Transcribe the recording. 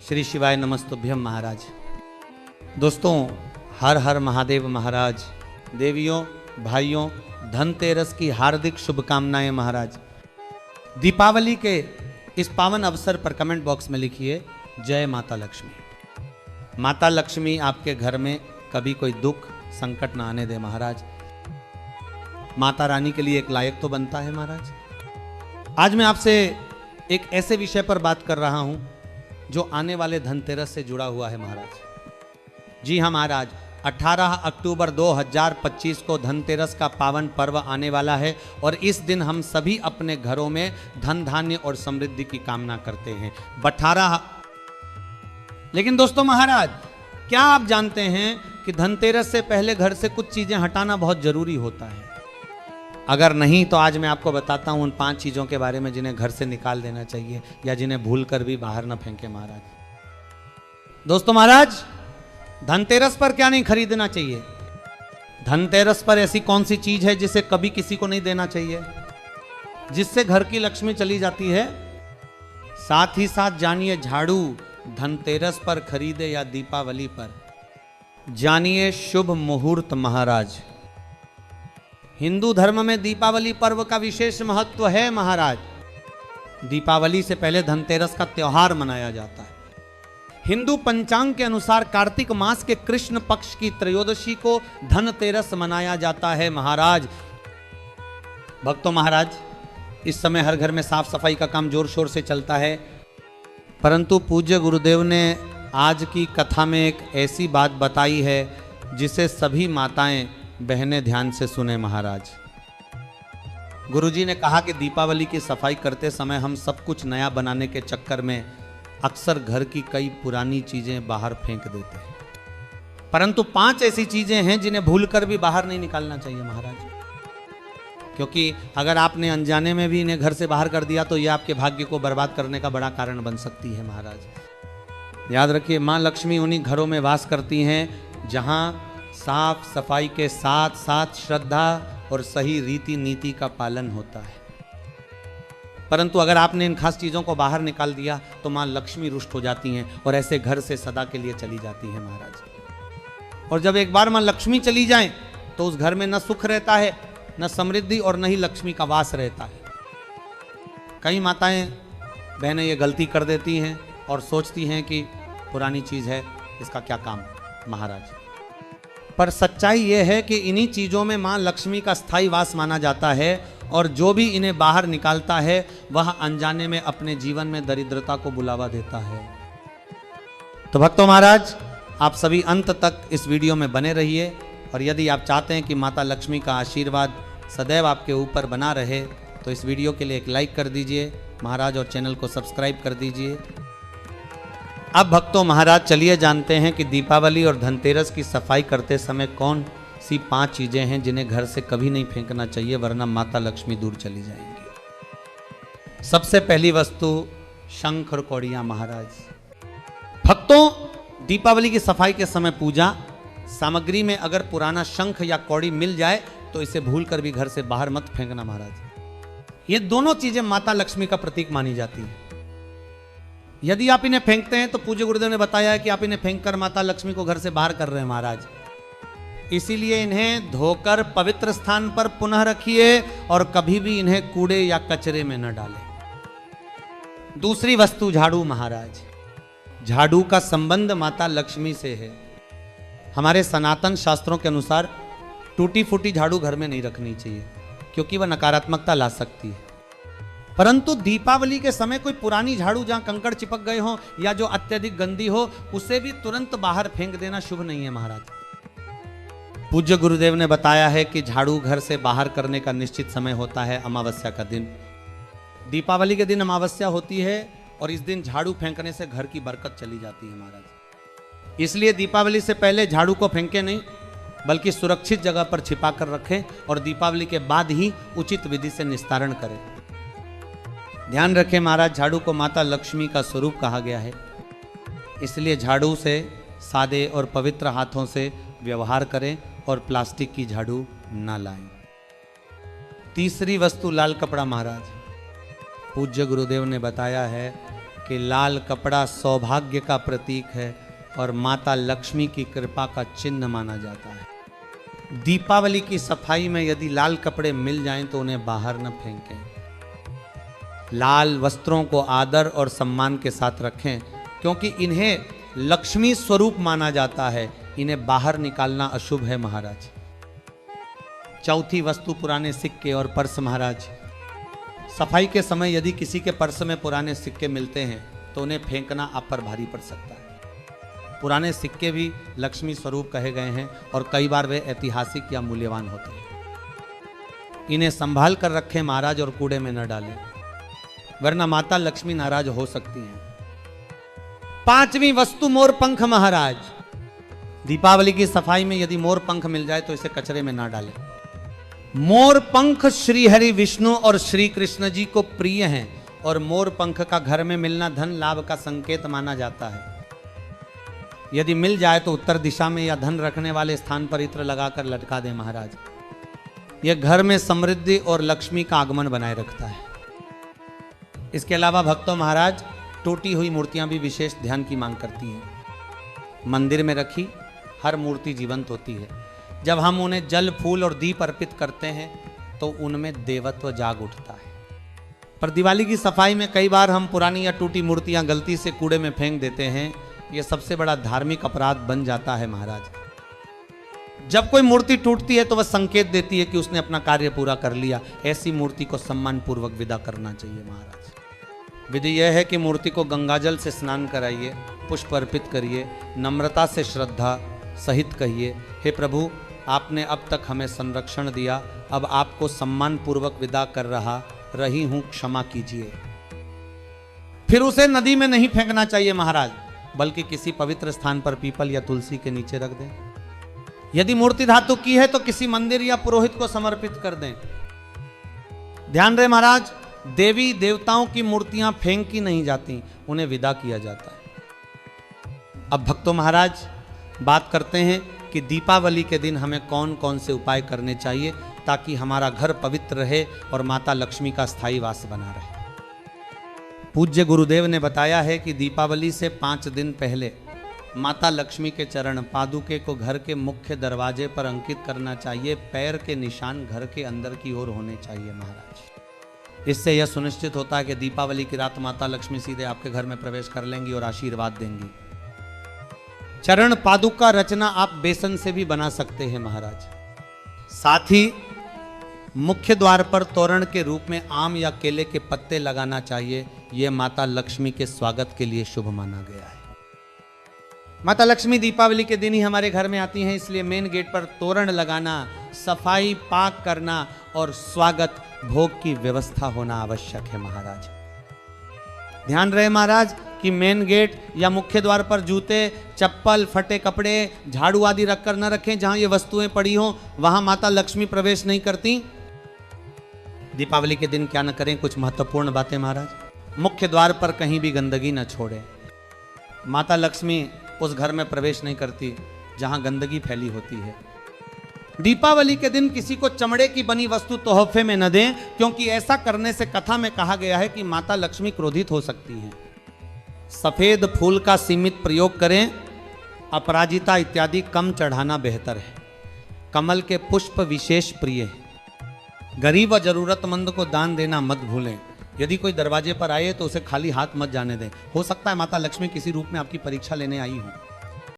श्री शिवाय नमस्तुभ्यम महाराज। दोस्तों, हर हर महादेव महाराज। देवियों भाइयों, धनतेरस की हार्दिक शुभकामनाएं महाराज। दीपावली के इस पावन अवसर पर कमेंट बॉक्स में लिखिए जय माता लक्ष्मी। माता लक्ष्मी आपके घर में कभी कोई दुख संकट ना आने दे महाराज। माता रानी के लिए एक लायक तो बनता है महाराज। आज मैं आपसे एक ऐसे विषय पर बात कर रहा हूं जो आने वाले धनतेरस से जुड़ा हुआ है महाराज। जी हाँ महाराज, 18 अक्टूबर 2025 को धनतेरस का पावन पर्व आने वाला है और इस दिन हम सभी अपने घरों में धन धान्य और समृद्धि की कामना करते हैं। 18। लेकिन दोस्तों महाराज, क्या आप जानते हैं कि धनतेरस से पहले घर से कुछ चीजें हटाना बहुत जरूरी होता है? अगर नहीं तो आज मैं आपको बताता हूं उन 5 चीजों के बारे में जिन्हें घर से निकाल देना चाहिए या जिन्हें भूल कर भी बाहर न फेंके महाराज। दोस्तों महाराज, धनतेरस पर क्या नहीं खरीदना चाहिए? धनतेरस पर ऐसी कौन सी चीज है जिसे कभी किसी को नहीं देना चाहिए, जिससे घर की लक्ष्मी चली जाती है? साथ ही साथ जानिए झाड़ू धनतेरस पर खरीदे या दीपावली पर। जानिए शुभ मुहूर्त महाराज। हिंदू धर्म में दीपावली पर्व का विशेष महत्व है महाराज। दीपावली से पहले धनतेरस का त्योहार मनाया जाता है। हिंदू पंचांग के अनुसार कार्तिक मास के कृष्ण पक्ष की त्रयोदशी को धनतेरस मनाया जाता है महाराज। भक्तों महाराज, इस समय हर घर में साफ सफाई का काम जोर शोर से चलता है, परंतु पूज्य गुरुदेव ने आज की कथा में एक ऐसी बात बताई है जिसे सभी माताएं बहनें ध्यान से सुने महाराज। गुरुजी ने कहा कि दीपावली की सफाई करते समय हम सब कुछ नया बनाने के चक्कर में अक्सर घर की कई पुरानी चीजें बाहर फेंक देते हैं, परंतु 5 ऐसी चीजें हैं जिन्हें भूलकर भी बाहर नहीं निकालना चाहिए महाराज। क्योंकि अगर आपने अनजाने में भी इन्हें घर से बाहर कर दिया तो यह आपके भाग्य को बर्बाद करने का बड़ा कारण बन सकती है महाराज। याद रखिए, मां लक्ष्मी उन्हीं घरों में वास करती हैं जहां साफ सफाई के साथ साथ श्रद्धा और सही रीति नीति का पालन होता है। परंतु अगर आपने इन खास चीजों को बाहर निकाल दिया तो मां लक्ष्मी रुष्ट हो जाती हैं और ऐसे घर से सदा के लिए चली जाती है महाराज। और जब एक बार मां लक्ष्मी चली जाए तो उस घर में न सुख रहता है, न समृद्धि और न ही लक्ष्मी का वास रहता है। कई माताएं बहनें ये गलती कर देती हैं और सोचती हैं कि पुरानी चीज है, इसका क्या काम महाराज। पर सच्चाई यह है कि इन्हीं चीजों में मां लक्ष्मी का स्थायी वास माना जाता है और जो भी इन्हें बाहर निकालता है वह अनजाने में अपने जीवन में दरिद्रता को बुलावा देता है। तो भक्तों महाराज, आप सभी अंत तक इस वीडियो में बने रहिए और यदि आप चाहते हैं कि माता लक्ष्मी का आशीर्वाद सदैव आपके ऊपर बना रहे तो इस वीडियो के लिए एक लाइक कर दीजिए महाराज और चैनल को सब्सक्राइब कर दीजिए। अब भक्तों महाराज, चलिए जानते हैं कि दीपावली और धनतेरस की सफाई करते समय कौन सी 5 चीजें हैं जिन्हें घर से कभी नहीं फेंकना चाहिए, वरना माता लक्ष्मी दूर चली जाएंगी। सबसे पहली वस्तु शंख और कौड़ियां महाराज। भक्तों, दीपावली की सफाई के समय पूजा सामग्री में अगर पुराना शंख या कौड़ी मिल जाए तो इसे भूलकर भी घर से बाहर मत फेंकना महाराज। ये दोनों चीजें माता लक्ष्मी का प्रतीक मानी जाती है। यदि आप इन्हें फेंकते हैं तो पूज्य गुरुदेव ने बताया है कि आप इन्हें फेंककर माता लक्ष्मी को घर से बाहर कर रहे हैं महाराज। इसीलिए इन्हें धोकर पवित्र स्थान पर पुनः रखिए और कभी भी इन्हें कूड़े या कचरे में न डालें। दूसरी वस्तु झाड़ू महाराज। झाड़ू का संबंध माता लक्ष्मी से है। हमारे सनातन शास्त्रों के अनुसार टूटी फूटी झाड़ू घर में नहीं रखनी चाहिए क्योंकि वह नकारात्मकता ला सकती है। परंतु दीपावली के समय कोई पुरानी झाड़ू जहां कंकड़ चिपक गए हो या जो अत्यधिक गंदी हो उसे भी तुरंत बाहर फेंक देना शुभ नहीं है महाराज। पूज्य गुरुदेव ने बताया है कि झाड़ू घर से बाहर करने का निश्चित समय होता है अमावस्या का दिन। दीपावली के दिन अमावस्या होती है और इस दिन झाड़ू फेंकने से घर की बरकत चली जाती है महाराज। इसलिए दीपावली से पहले झाड़ू को फेंके नहीं, बल्कि सुरक्षित जगह पर छिपा कर रखें और दीपावली के बाद ही उचित विधि से निस्तारण करें। ध्यान रखें महाराज, झाड़ू को माता लक्ष्मी का स्वरूप कहा गया है, इसलिए झाड़ू से सादे और पवित्र हाथों से व्यवहार करें और प्लास्टिक की झाड़ू ना लाएं। तीसरी वस्तु लाल कपड़ा महाराज। पूज्य गुरुदेव ने बताया है कि लाल कपड़ा सौभाग्य का प्रतीक है और माता लक्ष्मी की कृपा का चिन्ह माना जाता है। दीपावली की सफाई में यदि लाल कपड़े मिल जाएं तो उन्हें बाहर न फेंकें। लाल वस्त्रों को आदर और सम्मान के साथ रखें, क्योंकि इन्हें लक्ष्मी स्वरूप माना जाता है। इन्हें बाहर निकालना अशुभ है महाराज। चौथी वस्तु पुराने सिक्के और पर्स महाराज। सफाई के समय यदि किसी के पर्स में पुराने सिक्के मिलते हैं तो उन्हें फेंकना आप पर भारी पड़ सकता है। पुराने सिक्के भी लक्ष्मी स्वरूप कहे गए हैं और कई बार वे ऐतिहासिक या मूल्यवान होते हैं। इन्हें संभाल कर रखें महाराज और कूड़े में न डालें, वरना माता लक्ष्मी नाराज हो सकती हैं। पांचवी वस्तु मोर पंख महाराज। दीपावली की सफाई में यदि मोर पंख मिल जाए तो इसे कचरे में ना डालें। मोर पंख श्री हरि विष्णु और श्री कृष्ण जी को प्रिय हैं और मोर पंख का घर में मिलना धन लाभ का संकेत माना जाता है। यदि मिल जाए तो उत्तर दिशा में या धन रखने वाले स्थान पर इत्र लगाकर लटका दें महाराज। यह घर में समृद्धि और लक्ष्मी का आगमन बनाए रखता है। इसके अलावा भक्तों महाराज, टूटी हुई मूर्तियां भी विशेष ध्यान की मांग करती हैं। मंदिर में रखी हर मूर्ति जीवंत होती है। जब हम उन्हें जल फूल और दीप अर्पित करते हैं तो उनमें देवत्व जाग उठता है। पर दिवाली की सफाई में कई बार हम पुरानी या टूटी मूर्तियां गलती से कूड़े में फेंक देते हैं। यह सबसे बड़ा धार्मिक अपराध बन जाता है महाराज। जब कोई मूर्ति टूटती है तो वह संकेत देती है कि उसने अपना कार्य पूरा कर लिया। ऐसी मूर्ति को सम्मान पूर्वक विदा करना चाहिए महाराज। विधि यह है कि मूर्ति को गंगाजल से स्नान कराइए, पुष्प अर्पित करिए, नम्रता से श्रद्धा सहित कहिए, हे प्रभु आपने अब तक हमें संरक्षण दिया, अब आपको सम्मान पूर्वक विदा कर रही हूं, क्षमा कीजिए। फिर उसे नदी में नहीं फेंकना चाहिए महाराज, बल्कि किसी पवित्र स्थान पर पीपल या तुलसी के नीचे रख दें। यदि मूर्ति धातु की है तो किसी मंदिर या पुरोहित को समर्पित कर दें। ध्यान रहे महाराज, देवी देवताओं की मूर्तियां फेंकी नहीं जाती, उन्हें विदा किया जाता है। अब भक्तों महाराज, बात करते हैं कि दीपावली के दिन हमें कौन कौन से उपाय करने चाहिए ताकि हमारा घर पवित्र रहे और माता लक्ष्मी का स्थायी वास बना रहे। पूज्य गुरुदेव ने बताया है कि दीपावली से 5 दिन पहले माता लक्ष्मी के चरण पादुके को घर के मुख्य दरवाजे पर अंकित करना चाहिए। पैर के निशान घर के अंदर की ओर होने चाहिए महाराज। इससे यह सुनिश्चित होता है कि दीपावली की रात माता लक्ष्मी सीधे आपके घर में प्रवेश कर लेंगी और आशीर्वाद देंगी। चरण पादुका रचना आप बेसन से भी बना सकते हैं महाराज। साथ ही मुख्य द्वार पर तोरण के रूप में आम या केले के पत्ते लगाना चाहिए। यह माता लक्ष्मी के स्वागत के लिए शुभ माना गया है। माता लक्ष्मी दीपावली के दिन ही हमारे घर में आती हैं, इसलिए मेन गेट पर तोरण लगाना, सफाई पाक करना और स्वागत भोग की व्यवस्था होना आवश्यक है महाराज। ध्यान रहे महाराज कि मेन गेट या मुख्य द्वार पर जूते, चप्पल, फटे कपड़े, झाड़ू आदि रखकर न रखें। जहां ये वस्तुएं पड़ी हों वहां माता लक्ष्मी प्रवेश नहीं करती। दीपावली के दिन क्या न करें, कुछ महत्वपूर्ण बातें महाराज। मुख्य द्वार पर कहीं भी गंदगी न छोड़ें। माता लक्ष्मी उस घर में प्रवेश नहीं करती जहां गंदगी फैली होती है। दीपावली के दिन किसी को चमड़े की बनी वस्तु तोहफे में न दें, क्योंकि ऐसा करने से कथा में कहा गया है कि माता लक्ष्मी क्रोधित हो सकती हैं। सफेद फूल का सीमित प्रयोग करें। अपराजिता इत्यादि कम चढ़ाना बेहतर है। कमल के पुष्प विशेष प्रिय हैं। गरीब व जरूरतमंद को दान देना मत भूलें। यदि कोई दरवाजे पर आए तो उसे खाली हाथ मत जाने दें। हो सकता है माता लक्ष्मी किसी रूप में आपकी परीक्षा लेने आई हो।